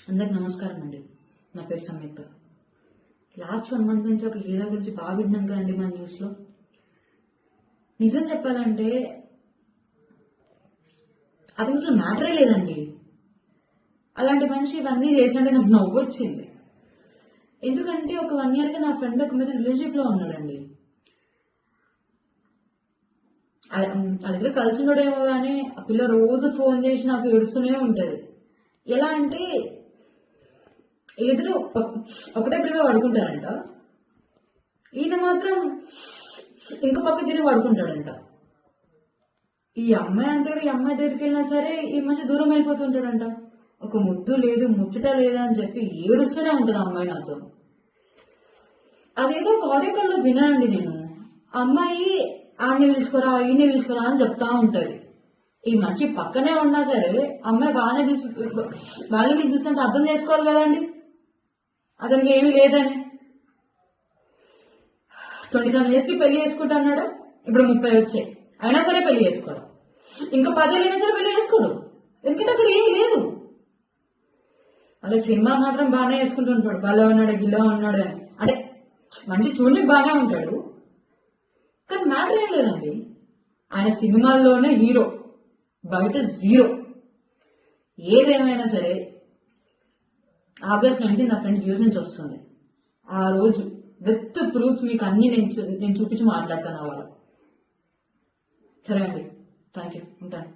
అందరికి నమస్కారం అండి. నా పేరు సంయుక్త. లాస్ట్ 1 month నుంచి ఒక హీరో గురించి బాగా విన్నాం కదండి మన న్యూస్లో. నిజం చెప్పాలంటే అది అసలు మ్యాటరే లేదండి. అలాంటి మనిషి ఇవన్నీ చేసినట్టు నాకు నవ్వు వచ్చింది. ఎందుకంటే ఒక 1 year గా నా ఫ్రెండ్ ఒక మీద రిలేషన్షిప్ లో ఉన్నాడండి. వాళ్ళిద్దరు కలిసి ఉండడేమో కానీ ఆ పిల్ల రోజు ఫోన్ చేసి నాకు ఏడుస్తూనే ఉంటది. ఎలా అంటే ఎదురు ఒకటే పిల్లగా పడుకుంటారంట, ఈయన మాత్రం ఇంకో పక్క తిరిగి పడుకుంటాడంట. ఈ అమ్మాయి అంతా కూడా ఈ అమ్మాయి దగ్గరికి వెళ్ళినా సరే ఈ మధ్య దూరం వెళ్ళిపోతుంటాడంట. ఒక ముద్దు లేదు ముచ్చట లేదా అని చెప్పి ఏడుస్తూనే ఉంటుంది అమ్మాయి నాతో. అదేదో ఒక ఆడియో కాల్లో వినానండి నేను. అమ్మాయి ఆడిని పిలుచుకోరా ఈయన్ని పిలుచుకోరా అని చెప్తా ఉంటది. ఈ మనిషి పక్కనే ఉన్నా సరే అమ్మాయి వాళ్ళని పిలుస్తుంటే అర్థం చేసుకోవాలి కదండి అతనికి ఏమీ లేదని. 27 years కి పెళ్లి చేసుకుంటా అన్నాడు, ఇప్పుడు 30 వచ్చాయి అయినా సరే పెళ్లి చేసుకోడు. ఇంకా 10 ఏళ్ళు అయినా సరే పెళ్లి చేసుకోడు, ఎందుకంటే అక్కడ ఏమీ లేదు. అలా సినిమా మాత్రం బాగానే వేసుకుంటూ ఉంటాడు, బలా ఉన్నాడు గిల్లా ఉన్నాడు అని. అంటే మనిషి చూడడానికి బాగానే ఉంటాడు కానీ మ్యాటర్ ఏం లేదండి. ఆయన సినిమాల్లోనే హీరో, బయట జీరో. ఏదేమైనా సరే August 19 నా ఫ్రెండ్ యూస్ నుంచి వస్తుంది. ఆ రోజు విత్ ప్రూఫ్స్ మీకు అన్ని నేను చూపించి మాట్లాడతాను. వాళ్ళు సరే అండి, థ్యాంక్ యూ, ఉంటాను.